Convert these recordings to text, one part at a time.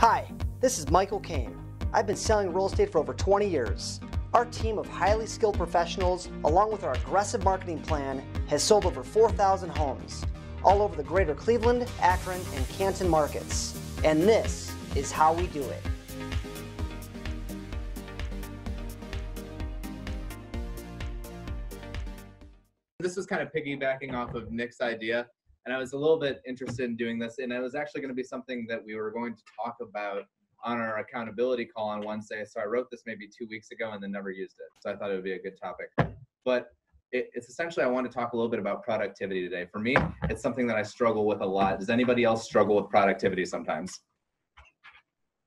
Hi, this is Michael Kaim. I've been selling real estate for over 20 years. Our team of highly skilled professionals, along with our aggressive marketing plan, has sold over 4,000 homes all over the greater Cleveland, Akron, and Canton markets. And this is how we do it. This was kind of piggybacking off of Nick's idea, and I was a little bit interested in doing this, and it was actually going to be something that we were going to talk about on our accountability call on Wednesday. So I wrote this maybe 2 weeks ago and then never used it. So I thought it would be a good topic. But it's essentially, I want to talk a little bit about productivity today. For me, it's something that I struggle with a lot. Does anybody else struggle with productivity sometimes?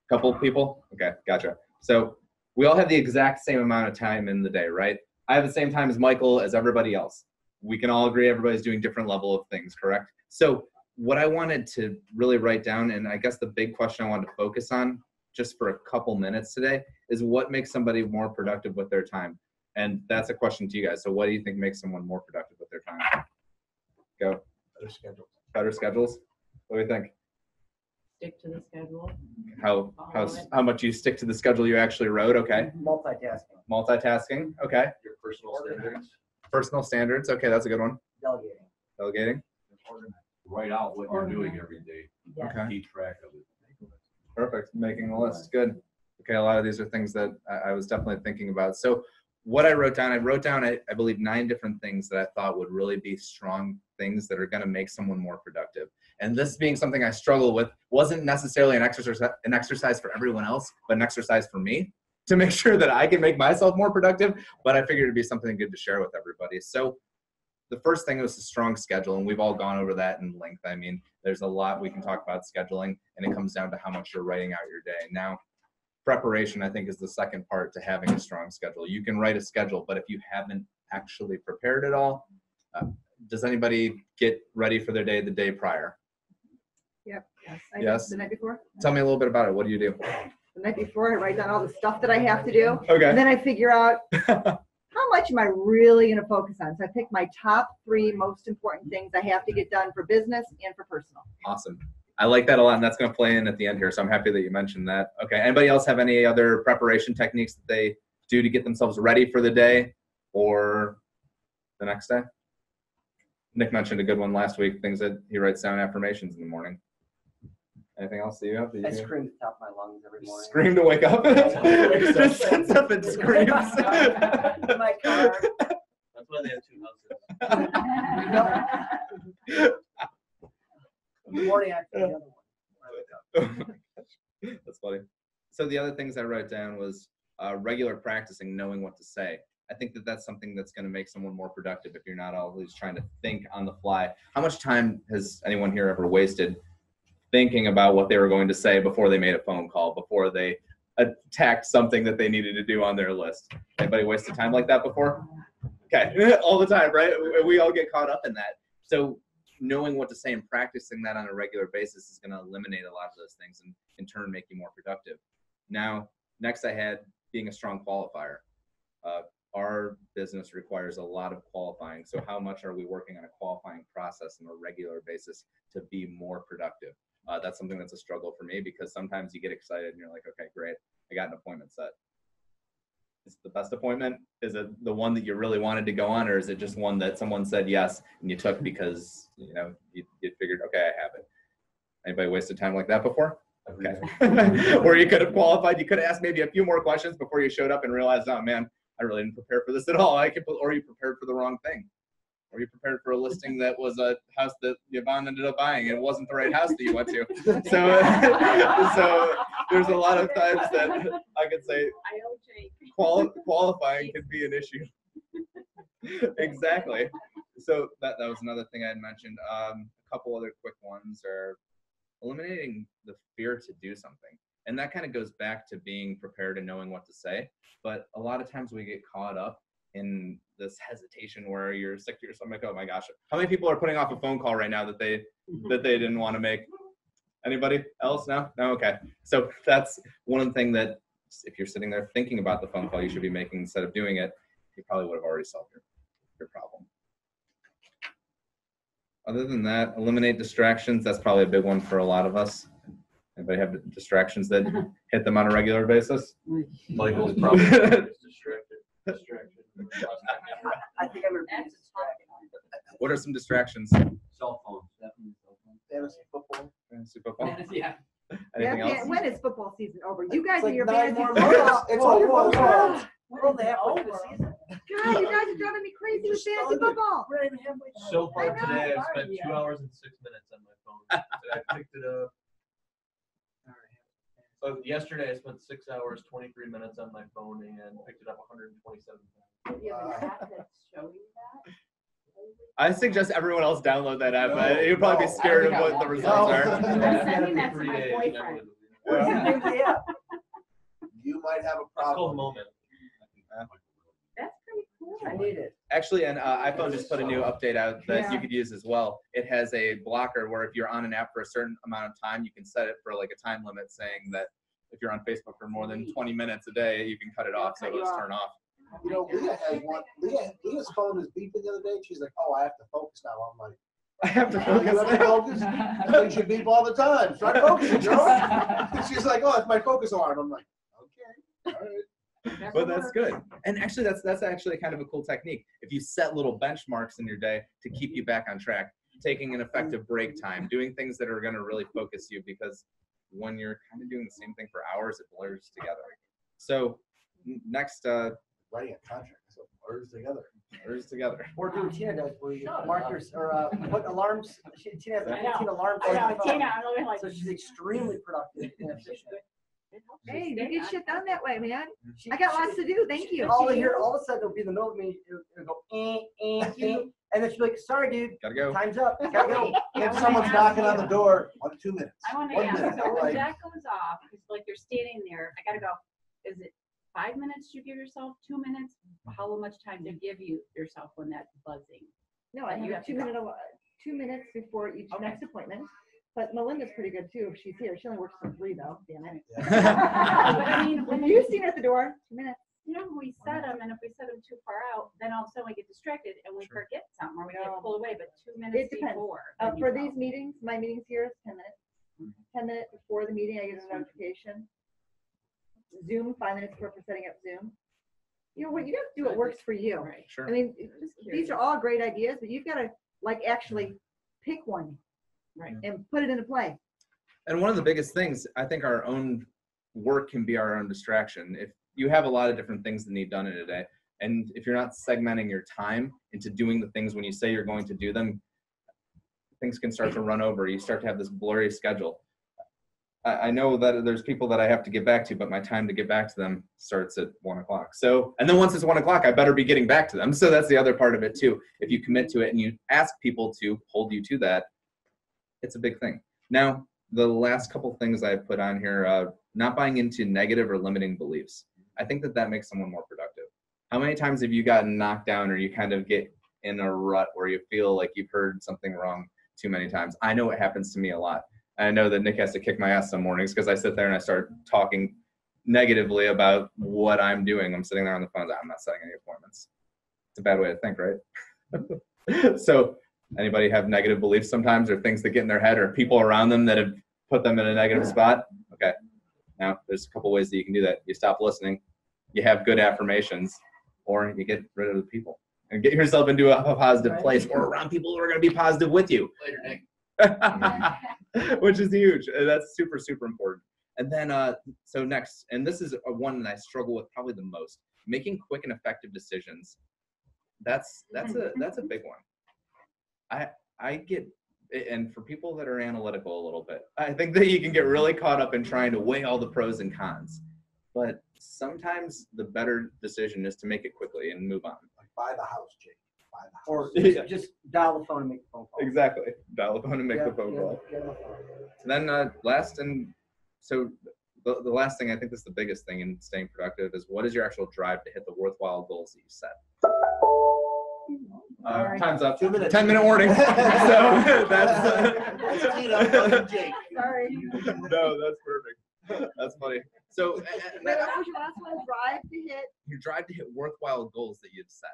Couple of people? Okay, gotcha. So we all have the exact same amount of time in the day, right? I have the same time as Michael, as everybody else. We can all agree everybody's doing different level of things, correct? So what I wanted to really write down, and I guess the big question I wanted to focus on just for a couple minutes today, is what makes somebody more productive with their time? And that's a question to you guys. So what do you think makes someone more productive with their time? Go. Better schedules. Better schedules? What do you think? Stick to the schedule. How much you stick to the schedule you actually wrote? Okay. Multitasking. Multitasking. Okay. Your personal standards. Personal standards. Okay, that's a good one. Delegating. Delegating. Write out what you're doing every day. Yes. Okay. Keep track of it. Perfect. Making a list. Good. Okay, a lot of these are things that I was definitely thinking about. So what I wrote down, I believe 9 different things that I thought would really be strong things that are going to make someone more productive. And this being something I struggle with wasn't necessarily an exercise for everyone else, but an exercise for me to make sure that I can make myself more productive. But I figured it'd be something good to share with everybody. So the first thing was a strong schedule, and we've all gone over that in length. I mean, there's a lot we can talk about scheduling, and it comes down to how much you're writing out your day. Now, preparation, I think, is the second part to having a strong schedule. You can write a schedule, but if you haven't actually prepared it all, does anybody get ready for their day the day prior? Yep. Yes. The night before? Tell me a little bit about it. What do you do? The night before, I write down all the stuff that I have to do. Okay. And then I figure out how much am I really going to focus on. So I pick my top 3 most important things I have to get done for business and for personal. Awesome. I like that a lot, and that's going to play in at the end here, so I'm happy that you mentioned that. Okay. Anybody else have any other preparation techniques that they do to get themselves ready for the day or the next day? Nick mentioned a good one last week, things that he writes down affirmations in the morning. Anything else that you have? I scream at the top of my lungs every morning. Scream to wake up? Just sits up and screams. In my car. That's why they have 2 houses. In the morning, I feel the other one. That's funny. So the other things I wrote down was regular practicing, knowing what to say. I think that that's something that's going to make someone more productive if you're not always trying to think on the fly. How much time has anyone here ever wasted thinking about what they were going to say before they made a phone call, before they attacked something that they needed to do on their list? Anybody wasted time like that before? Okay, all the time, right? We all get caught up in that. So knowing what to say and practicing that on a regular basis is going to eliminate a lot of those things and in turn make you more productive. Now, next I had being a strong qualifier. Our business requires a lot of qualifying. So how much are we working on a qualifying process on a regular basis to be more productive? That's something that's a struggle for me because sometimes you get excited and you're like, okay, great, I got an appointment set. Is it the best appointment? Is it the one that you really wanted to go on, or is it just one that someone said yes and you took because you figured, okay, I have it? Anybody wasted time like that before? Okay. Or you could have qualified, you could have asked maybe a few more questions before you showed up and realized, oh man, I really didn't prepare for this at all. Or you prepared for the wrong thing. Or you prepared for a listing that was a house that Yvonne ended up buying and it wasn't the right house that you went to. So there's a lot of times that I could say qualifying could be an issue. Exactly. So that was another thing I had mentioned. A couple other quick ones are eliminating the fear to do something. And that kind of goes back to being prepared and knowing what to say. But a lot of times we get caught up in this hesitation where you're sick to your stomach. Oh my gosh. How many people are putting off a phone call right now that they didn't want to make? Anybody else? No? No? Okay. So that's one thing that if you're sitting there thinking about the phone call you should be making instead of doing it, you probably would have already solved your problem. Other than that, eliminate distractions. That's probably a big one for a lot of us. Anybody have distractions that hit them on a regular basis? Michael's probably distracted. I think I'm gonna be distracted. What are some distractions? Cell phones, definitely cell phones. Fantasy football. Fantasy football? Yeah. Anything Yeah, else? when is football season over? You guys It's and your like 9 fantasy more football. months. It's over. We're only halfway through the season. God, you guys are driving me crazy with fantasy football. We're not even halfway through. So far I know. today, I've spent 2 hours and 6 minutes on my phone. I picked it up. So yesterday, I spent 6 hours, 23 minutes on my phone and picked it up 127 times. Do you have an app that's showing that? I suggest everyone else download that app. You'll probably be scared of what the results are. I'm sending that to Three my days, boyfriend. Yeah. You might have a It's called problem. Moment. That's pretty cool. I need it. Actually, and iPhone just put a new update out that you Yeah. could use as well. It has a blocker where if you're on an app for a certain amount of time, you can set it for like a time limit saying that if you're on Facebook for more than 20 minutes a day, you can cut it off so it'll just turn off. You know, Leah has one. Leah's phone is beeping the other day. She's like, "Oh, I have to focus now." I'm like, I have to "You have to focus. focus? That thing should beep all the time. Start focusing, Joe." She's like, "Oh, it's my focus alarm." I'm like, "Okay, all right." But that's good. And actually, that's actually kind of a cool technique. If you set little benchmarks in your day to keep you back on track, taking an effective break time, doing things that are going to really focus you, because when you're kind of doing the same thing for hours, it blurs together. So next, Writing a contract, so blurs together. blurs together. Or do what Tina does, where you mark your, or put alarms, Tina has I know. 15 alarms I on know, her phone. Tina, I'm really like. So she's extremely productive and efficient. Hey, you get shit done that way, man. She- I got she- lots to do. Thank you. All in here, all of a sudden, it'll be in the middle of me, it'll go, and then she'll be like, sorry, dude, Gotta go. time's up, gotta go. If someone's knocking on the door, 2 minutes. I want to 1 ask, minute. so when Like, that goes off, it's like you're standing there, I gotta go, is it 5 minutes you give yourself, 2 minutes? How much time to give yourself when that's buzzing? No, I You have have to 2 minutes before each Okay. next appointment. But Melinda's pretty good too if she's here. She only works till 3 though. Damn it. But I mean, when You've seen her at the door. 2 minutes. you know, when we set them, and if we set them too far out, then all of a sudden we get distracted and we forget something, or we get No. pulled away, but 2 minutes It depends. before. For then you these know. meetings, my meetings here is 10 minutes. 10 minutes before the meeting, I get a notification. Zoom, 5 minutes before setting up Zoom. You know what? You have to do what works for you. Right. Sure. I mean, Just these curious. are all great ideas, but you've got to like actually pick one Right. and put it into play. And one of the biggest things, I think our own work can be our own distraction. If you have a lot of different things that need done in a day, and if you're not segmenting your time into doing the things when you say you're going to do them, things can start to run over. You start to have this blurry schedule. I know that there's people that I have to get back to, but my time to get back to them starts at 1 o'clock. So, and then once it's 1 o'clock, I better be getting back to them. So that's the other part of it too. If you commit to it and you ask people to hold you to that, it's a big thing. Now, the last couple things I put on here, not buying into negative or limiting beliefs. I think that makes someone more productive. How many times have you gotten knocked down, or you kind of get in a rut where you feel like you've heard something wrong too many times? I know it happens to me a lot. I know that Nick has to kick my ass some mornings because I sit there and I start talking negatively about what I'm doing. I'm sitting there on the phone. I'm not setting any appointments. It's a bad way to think, right? So anybody have negative beliefs sometimes, or things that get in their head, or people around them that have put them in a negative spot? Okay. Now there's a couple ways that you can do that. You stop listening, you have good affirmations, or you get rid of the people and get yourself into a positive place, or around people who are going to be positive with you. Later, Nick. Which is huge. That's super, super important. And then, so next, and this is one that I struggle with probably the most, making quick and effective decisions. That's a big one. I get, and for people that are analytical a little bit, I think that you can get really caught up in trying to weigh all the pros and cons. But sometimes the better decision is to make it quickly and move on. Like, buy the house, Jake. Buy the house. Or Yeah. just dial the phone and make the phone call. Exactly. Dial the phone and make Yeah, the phone yeah, call. get on the phone. So then last, and so the last thing, I think this is the biggest thing in staying productive, is what is your actual drive to hit the worthwhile goals that you set? Sorry. Time's up. 2 minutes. 10-minute warning. So that's That's Tina, wasn't Jake. Sorry. no, that's perfect. That's funny. So Wait, what was your last one? Drive to hit. your drive to hit worthwhile goals that you've set.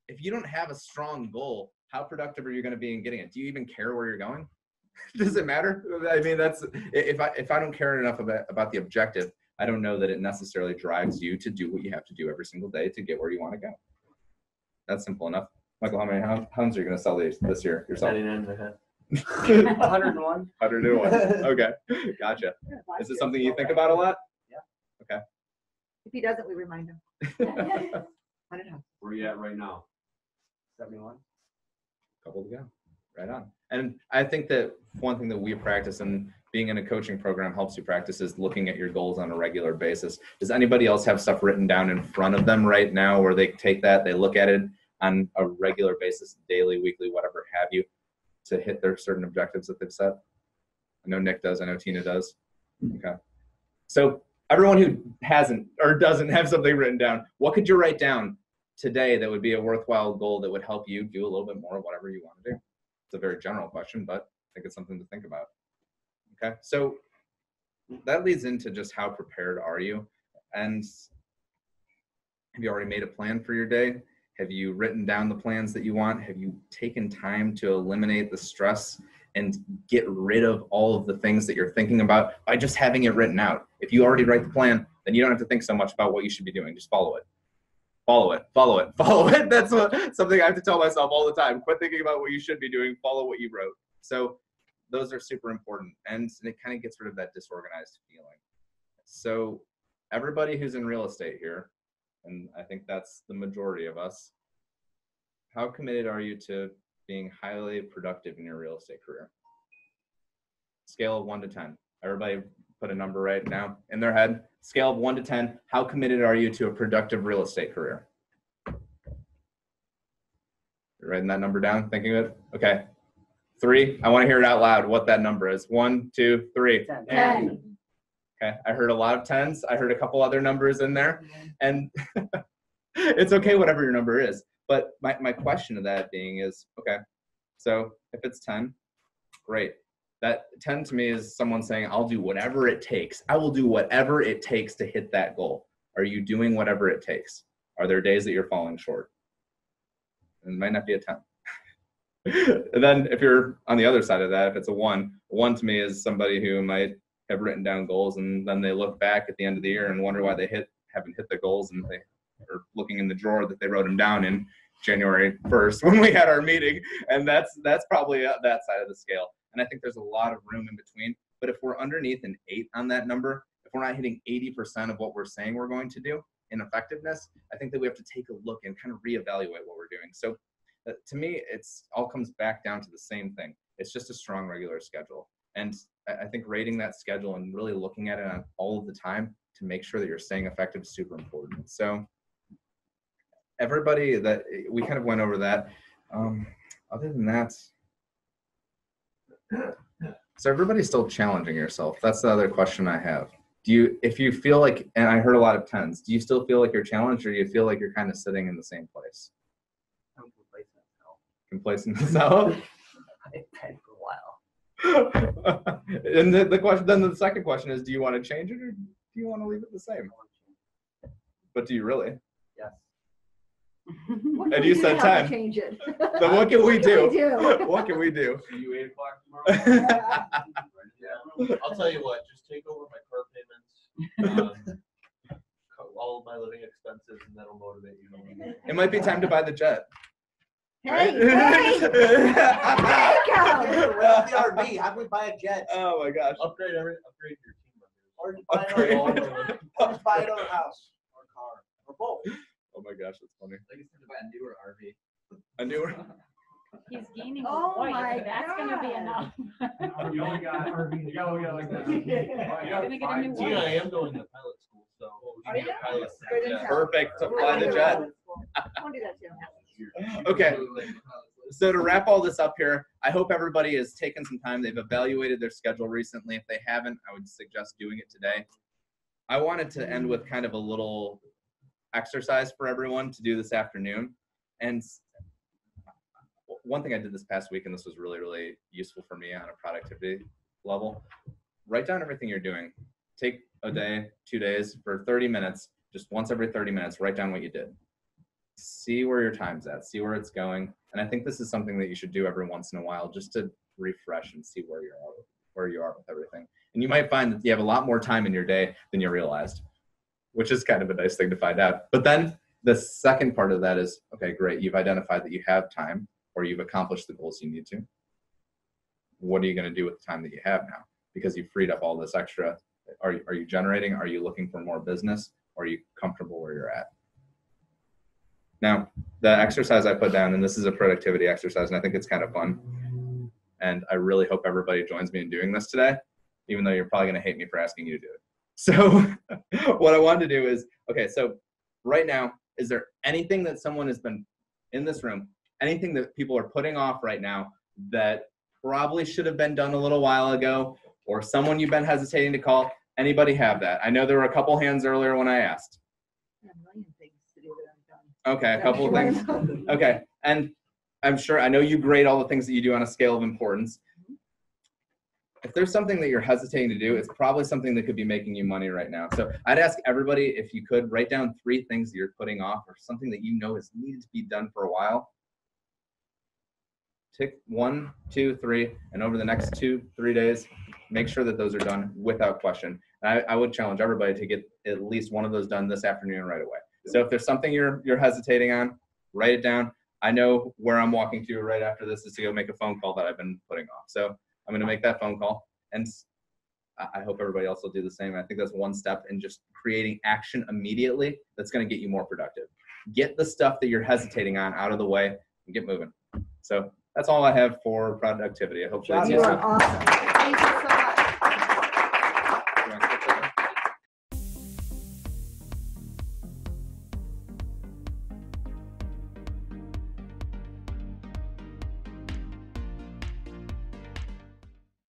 If you don't have a strong goal, how productive are you going to be in getting it? Do you even care where you're going? Does it matter? I mean, that's if I don't care enough about the objective, I don't know that it necessarily drives you to do what you have to do every single day to get where you want to go. That's simple enough. Michael, how many homes are you going to sell this year yourself? 99.5. 101. 101. Okay, gotcha. Is it something you think about a lot? If he doesn't, we remind him. I don't know. Where are you at right now? 71. Couple to go. Right on. And I think that one thing that we practice, and being in a coaching program helps you practice, is looking at your goals on a regular basis. Does anybody else have stuff written down in front of them right now where they take that, they look at it on a regular basis, daily, weekly, whatever have you, to hit their certain objectives that they've set? I know Nick does. I know Tina does. Okay. So everyone who hasn't or doesn't have something written down, what could you write down today that would be a worthwhile goal that would help you do a little bit more of whatever you want to do? It's a very general question, but I think it's something to think about. Okay, so that leads into just how prepared are you? And have you already made a plan for your day? Have you written down the plans that you want? Have you taken time to eliminate the stress and get rid of all of the things that you're thinking about by just having it written out? If you already write the plan, then you don't have to think so much about what you should be doing. Just follow it. Follow it, follow it, follow it. That's something I have to tell myself all the time. Quit thinking about what you should be doing. Follow what you wrote. So those are super important, and it kind of gets rid of that disorganized feeling. So everybody who's in real estate here, and I think that's the majority of us, how committed are you to being highly productive in your real estate career? Scale of 1 to 10. Everybody put a number right now in their head. Scale of 1 to 10. How committed are you to a productive real estate career? You're writing that number down, thinking of it? Okay. 3. I want to hear it out loud what that number is. 1, 2, 3. 10. Okay. I heard a lot of 10s. I heard a couple other numbers in there. And it's okay, whatever your number is. But my question to that being is, okay, so if it's 10, great. That 10 to me is someone saying, I'll do whatever it takes. I will do whatever it takes to hit that goal. Are you doing whatever it takes? Are there days that you're falling short? And it might not be a 10. And then if you're on the other side of that, if it's a 1 to me is somebody who might have written down goals and then they look back at the end of the year and wonder why they haven't hit the goals, and they are looking in the drawer that they wrote them down in January 1st when we had our meeting. And that's probably that side of the scale. And I think there's a lot of room in between. But if we're underneath an 8 on that number, if we're not hitting 80% of what we're saying we're going to do in effectiveness, I think that we have to take a look and kind of reevaluate what we're doing. So to me, it's all comes back down to the same thing. It's just a strong, regular schedule. And I think rating that schedule and really looking at it on all of the time to make sure that you're staying effective is super important. So everybody, that we kind of went over that. Other than that, so everybody's still challenging yourself. That's the other question I have. If you feel like, and I heard a lot of 10s, do you still feel like you're challenged, or do you feel like you're kind of sitting in the same place? I'm complacent now. Complacent yourself? I've been for a while. And the question, then the second question is, do you want to change it, or do you want to leave it the same? But do you really? Yes. What And can you we do said to help 10. you change it? Then what can we do? do? What can we do? See you 8 o'clock tomorrow? Yeah, I'll tell you what, just take over my car payments, all of my living expenses, and that'll motivate you. It might be time to buy the jet. Hey, hey! We're at the RV. How can we buy a jet? Oh my gosh. Upgrade your team members. Or just buy Upgrade. or just buy another house or car or both. Oh my gosh, that's funny. I think it's time to buy a newer RV. A newer. He's gaining Oh weight. my That's gonna be God. enough. You only got RV. Yeah, like that. You're gonna get a new Tina, I one. am going to pilot school, so. Are you? Pilot Good yeah. intel. Perfect to I fly wanna the do jet. pilot school. I wanna do that too. Okay. So to wrap all this up here, I hope everybody has taken some time. They've evaluated their schedule recently. If they haven't, I would suggest doing it today. I wanted to end with kind of a little exercise for everyone to do this afternoon. And one thing I did this past week, and this was really, really useful for me on a productivity level, write down everything you're doing. Take a day, 2 days, for 30 minutes, just once every 30 minutes, write down what you did. See where your time's at, see where it's going. And I think this is something that you should do every once in a while, just to refresh and see where you are with everything. And you might find that you have a lot more time in your day than you realized, which is kind of a nice thing to find out. But then the second part of that is, okay, great. You've identified that you have time, or you've accomplished the goals you need to. What are you going to do with the time that you have now? Because you've freed up all this extra. Are you generating? Are you looking for more business? Or are you comfortable where you're at? Now, the exercise I put down, and this is a productivity exercise, and I think it's kind of fun. And I really hope everybody joins me in doing this today, even though you're probably going to hate me for asking you to do it. So what I wanted to do is, okay, so right now, is there anything that someone has been in this room, anything that people are putting off right now that probably should have been done a little while ago, or someone you've been hesitating to call? Anybody have that? I know there were a couple hands earlier when I asked. Okay, a couple of things. Okay, and I'm sure, I know you grade all the things that you do on a scale of importance. If there's something that you're hesitating to do, it's probably something that could be making you money right now. So I'd ask everybody, if you could, write down 3 things that you're putting off, or something that you know is needed to be done for a while. Tick 1, 2, 3, and over the next 2-3 days, make sure that those are done without question. And I would challenge everybody to get at least one of those done this afternoon right away. So if there's something you're hesitating on, write it down. I know where I'm walking to right after this is to go make a phone call that I've been putting off. So I'm going to make that phone call, and I hope everybody else will do the same. I think that's one step in just creating action immediately that's going to get you more productive. Get the stuff that you're hesitating on out of the way and get moving. So that's all I have for productivity. Hopefully it's You are useful. awesome. Thank you